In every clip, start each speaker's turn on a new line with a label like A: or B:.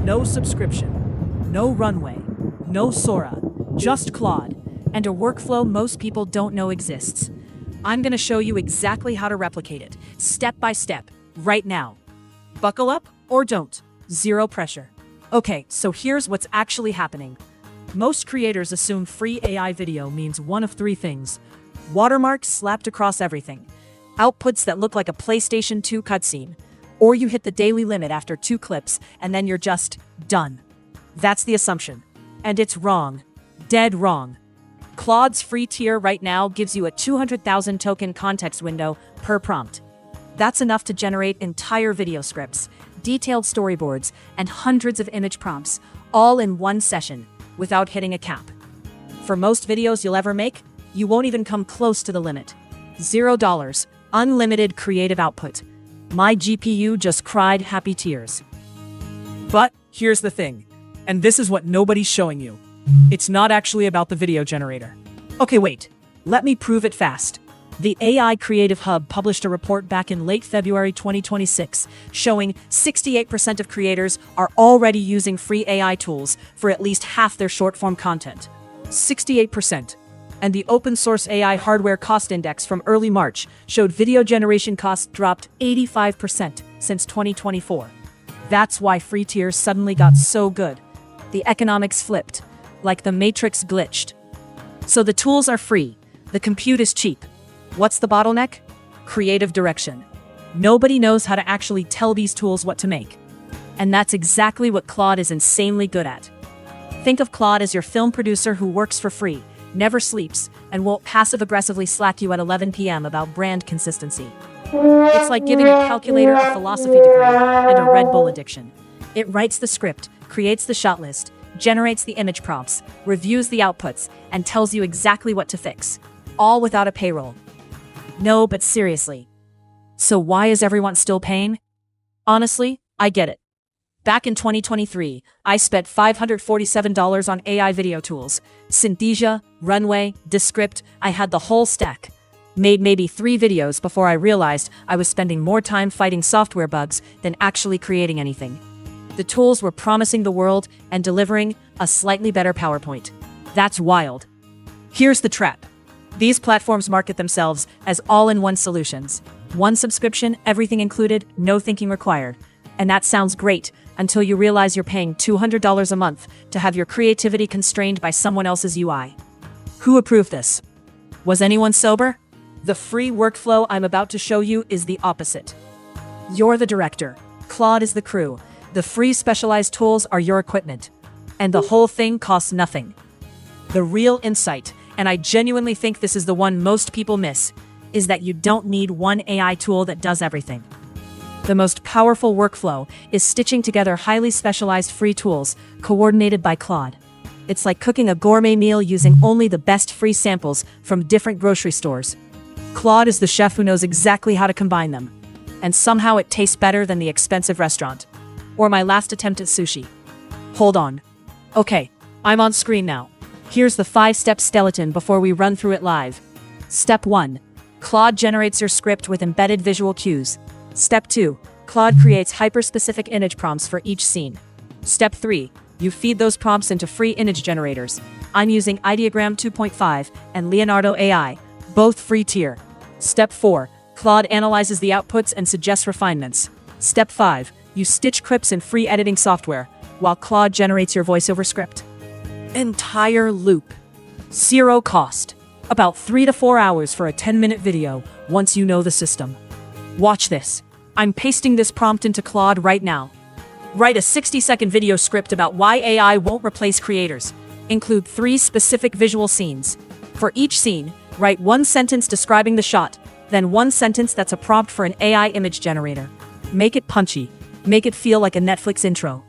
A: No subscription, no runway, no Sora, just Claude, and a workflow most people don't know exists. I'm going to show you exactly how to replicate it, step by step, right now. Buckle up or don't. Zero pressure. Okay, so here's what's actually happening. Most creators assume free AI video means one of three things: watermarks slapped across everything, outputs that look like a PlayStation 2 cutscene, or you hit the daily limit after 2 clips and then you're just done. That's the assumption. And it's wrong. Dead wrong. Claude's free tier right now gives you a 200,000 token context window per prompt. That's enough to generate entire video scripts, detailed storyboards, and hundreds of image prompts, all in one session, without hitting a cap. For most videos you'll ever make, you won't even come close to the limit. $0, unlimited creative output. My GPU just cried happy tears. But here's the thing, and this is what nobody's showing you. It's not actually about the video generator. Okay, wait. Let me prove it fast. The AI Creative Hub published a report back in late February 2026 showing 68% of creators are already using free AI tools for at least half their short-form content. 68%. And the open source AI hardware cost index from early March showed video generation costs dropped 85% since 2024. That's why free tiers suddenly got so good. The economics flipped, like the Matrix glitched. So the tools are free, the compute is cheap. What's the bottleneck? Creative direction. Nobody knows how to actually tell these tools what to make. And that's exactly what Claude is insanely good at. Think of Claude as your film producer who works for free, never sleeps, and won't passive-aggressively slack you at 11 p.m. about brand consistency. It's like giving a calculator a philosophy degree and a Red Bull addiction. It writes the script, creates the shot list, generates the image prompts, reviews the outputs, and tells you exactly what to fix, all without a payroll. No, but seriously. So why is everyone still paying? Honestly, I get it. Back in 2023, I spent $547 on AI video tools. Synthesia, Runway, Descript, I had the whole stack. Made maybe 3 videos before I realized I was spending more time fighting software bugs than actually creating anything. The tools were promising the world and delivering a slightly better PowerPoint. That's wild. Here's the trap. These platforms market themselves as all-in-one solutions. One subscription, everything included, no thinking required. And that sounds great until you realize you're paying $200 a month to have your creativity constrained by someone else's UI. Who approved this? Was anyone sober? The free workflow I'm about to show you is the opposite. You're the director. Claude is the crew. The free specialized tools are your equipment. And the whole thing costs nothing. The real insight, and I genuinely think this is the one most people miss, is that you don't need one AI tool that does everything. The most powerful workflow is stitching together highly specialized free tools coordinated by Claude. It's like cooking a gourmet meal using only the best free samples from different grocery stores. Claude is the chef who knows exactly how to combine them. And somehow it tastes better than the expensive restaurant. Or my last attempt at sushi. Hold on. Okay, I'm on screen now. Here's the 5-step skeleton before we run through it live. Step 1. Claude generates your script with embedded visual cues. Step 2. Claude creates hyper-specific image prompts for each scene. Step 3. You feed those prompts into free image generators. I'm using Ideogram 2.5 and Leonardo AI, both free tier. Step 4. Claude analyzes the outputs and suggests refinements. Step 5. You stitch clips in free editing software, while Claude generates your voiceover script. Entire loop. 0 cost. About 3 to 4 hours for a 10-minute video once you know the system. Watch this. I'm pasting this prompt into Claude right now. Write a 60-second video script about why AI won't replace creators. Include 3 specific visual scenes. For each scene, write 1 sentence describing the shot, then 1 sentence that's a prompt for an AI image generator. Make it punchy. Make it feel like a Netflix intro.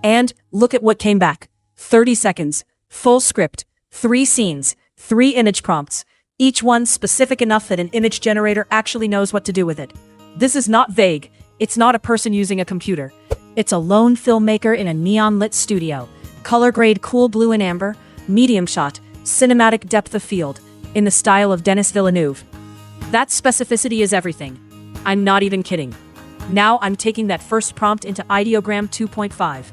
A: And look at what came back. 30 seconds, full script, 3 scenes, 3 image prompts, each one specific enough that an image generator actually knows what to do with it. This is not vague. It's not a person using a computer. It's a lone filmmaker in a neon-lit studio. Color grade cool blue and amber, medium shot, cinematic depth of field, in the style of Denis Villeneuve. That specificity is everything. I'm not even kidding. Now I'm taking that first prompt into Ideogram 2.5.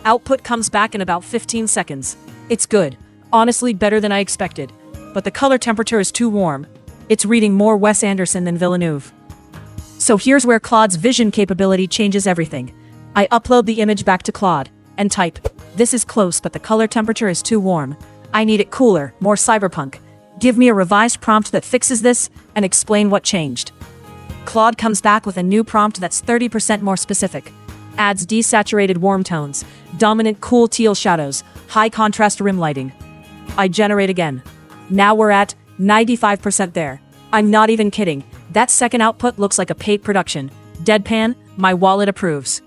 A: Output comes back in about 15 seconds. It's good. Honestly, better than I expected. But the color temperature is too warm. It's reading more Wes Anderson than Villeneuve. So here's where Claude's vision capability changes everything. I upload the image back to Claude and type, "This is close, but the color temperature is too warm. I need it cooler, more cyberpunk. Give me a revised prompt that fixes this and explain what changed." Claude comes back with a new prompt that's 30% more specific. Adds desaturated warm tones, dominant cool teal shadows, high contrast rim lighting. I generate again. Now we're at 95% there. I'm not even kidding. That second output looks like a paid production. Deadpan, my wallet approves.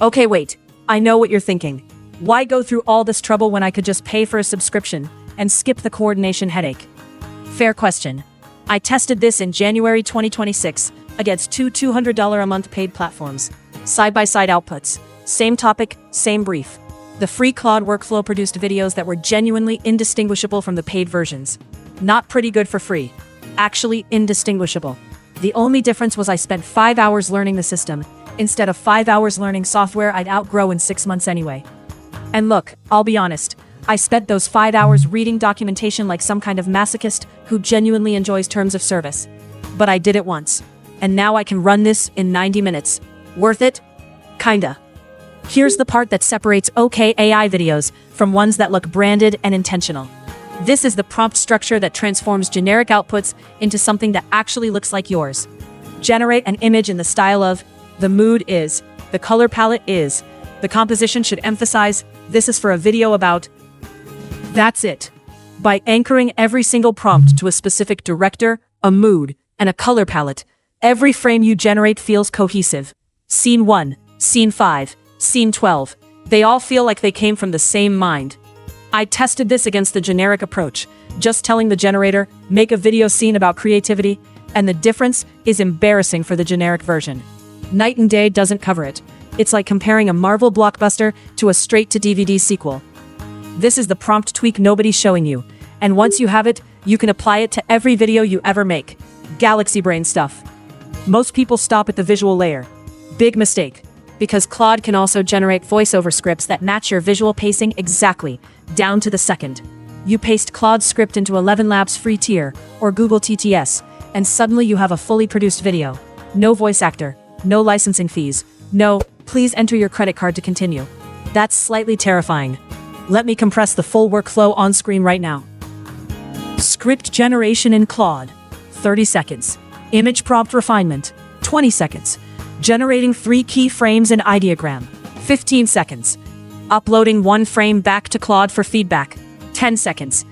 A: Okay, wait. I know what you're thinking. Why go through all this trouble when I could just pay for a subscription and skip the coordination headache? Fair question. I tested this in January 2026 against two $200 a month paid platforms. Side-by-side outputs. Same topic, same brief. The free Claude workflow produced videos that were genuinely indistinguishable from the paid versions. Not pretty good for free. Actually indistinguishable. The only difference was I spent 5 hours learning the system, instead of 5 hours learning software I'd outgrow in 6 months anyway. And look, I'll be honest, I spent those 5 hours reading documentation like some kind of masochist who genuinely enjoys terms of service. But I did it once. And now I can run this in 90 minutes. Worth it? Kinda. Here's the part that separates OK AI videos from ones that look branded and intentional. This is the prompt structure that transforms generic outputs into something that actually looks like yours. Generate an image in the style of, the mood is, the color palette is, the composition should emphasize, this is for a video about. That's it. By anchoring every single prompt to a specific director, a mood, and a color palette, every frame you generate feels cohesive. Scene 1, Scene 5, Scene 12. They all feel like they came from the same mind. I tested this against the generic approach, just telling the generator, make a video scene about creativity, and the difference is embarrassing for the generic version. Night and day doesn't cover it. It's like comparing a Marvel blockbuster to a straight-to-DVD sequel. This is the prompt tweak nobody's showing you, and once you have it, you can apply it to every video you ever make. Galaxy brain stuff. Most people stop at the visual layer. Big mistake. Because Claude can also generate voiceover scripts that match your visual pacing exactly, down to the second. You paste Claude's script into 11 Labs free tier, or Google TTS, and suddenly you have a fully produced video. No voice actor, no licensing fees, no, please enter your credit card to continue. That's slightly terrifying. Let me compress the full workflow on screen right now. Script generation in Claude, 30 seconds. Image prompt refinement, 20 seconds. Generating 3 keyframes and ideogram, 15 seconds. Uploading 1 frame back to Claude for feedback, 10 seconds.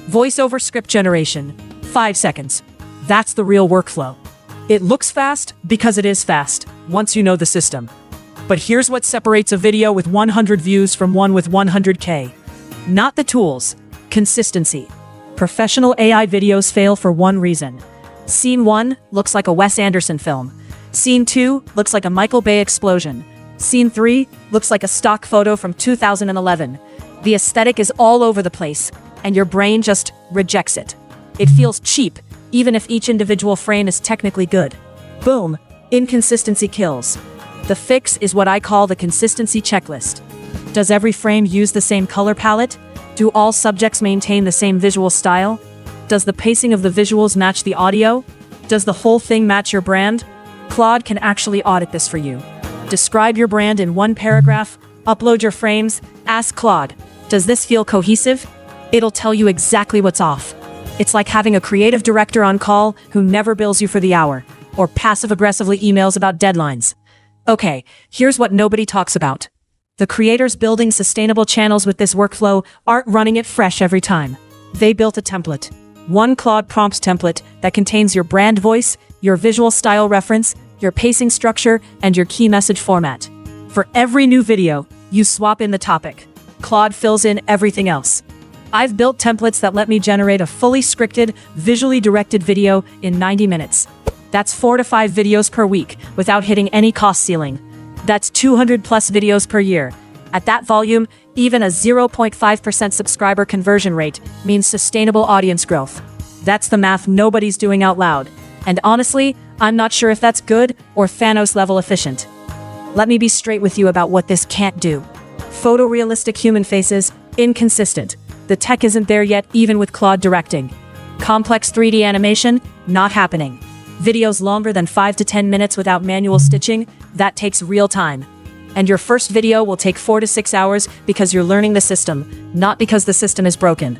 A: Voiceover script generation, 5 seconds. That's the real workflow. It looks fast because it is fast, once you know the system. But here's what separates a video with 100 views from one with 100K. Not the tools, consistency. Professional AI videos fail for one reason. Scene 1 looks like a Wes Anderson film. Scene 2 looks like a Michael Bay explosion. Scene 3 looks like a stock photo from 2011. The aesthetic is all over the place, and your brain just rejects it. It feels cheap, even if each individual frame is technically good. Boom, inconsistency kills. The fix is what I call the consistency checklist. Does every frame use the same color palette? Do all subjects maintain the same visual style? Does the pacing of the visuals match the audio? Does the whole thing match your brand? Claude can actually audit this for you. Describe your brand in 1 paragraph, upload your frames, ask Claude, does this feel cohesive? It'll tell you exactly what's off. It's like having a creative director on call who never bills you for the hour, or passive-aggressively emails about deadlines. Okay, here's what nobody talks about. The creators building sustainable channels with this workflow aren't running it fresh every time. They built a template. 1 Claude prompts template that contains your brand voice, your visual style reference, your pacing structure, and your key message format. For every new video, you swap in the topic. Claude fills in everything else. I've built templates that let me generate a fully scripted, visually directed video in 90 minutes. That's 4 to 5 videos per week without hitting any cost ceiling. That's 200 plus videos per year. At that volume, even a 0.5% subscriber conversion rate means sustainable audience growth. That's the math nobody's doing out loud. And honestly, I'm not sure if that's good or Thanos level efficient. Let me be straight with you about what this can't do. Photorealistic human faces, inconsistent. The tech isn't there yet even with Claude directing. Complex 3D animation, not happening. Videos longer than 5 to 10 minutes without manual stitching, that takes real time. And your first video will take 4 to 6 hours because you're learning the system, not because the system is broken.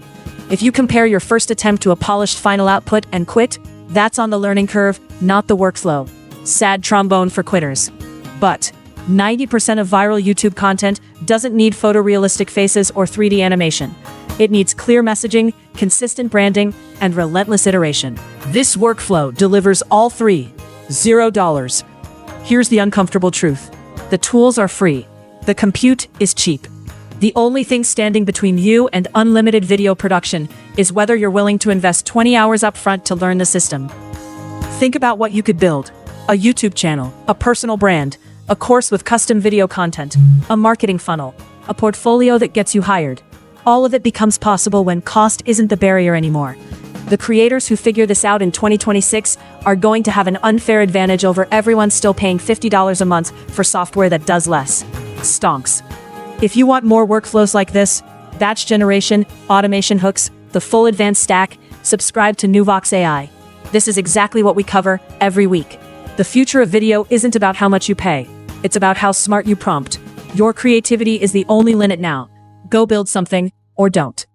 A: If you compare your first attempt to a polished final output and quit, that's on the learning curve, not the workflow. Sad trombone for quitters. But 90% of viral YouTube content doesn't need photorealistic faces or 3D animation. It needs clear messaging, consistent branding, and relentless iteration. This workflow delivers all three. $0. Here's the uncomfortable truth. The tools are free. The compute is cheap. The only thing standing between you and unlimited video production is whether you're willing to invest 20 hours upfront to learn the system. Think about what you could build. A YouTube channel, a personal brand, a course with custom video content, a marketing funnel, a portfolio that gets you hired. All of it becomes possible when cost isn't the barrier anymore. The creators who figure this out in 2026 are going to have an unfair advantage over everyone still paying $50 a month for software that does less. Stonks. If you want more workflows like this, batch generation, automation hooks, the full advanced stack, subscribe to Nuvox AI. This is exactly what we cover every week. The future of video isn't about how much you pay. It's about how smart you prompt. Your creativity is the only limit now. Go build something, or don't.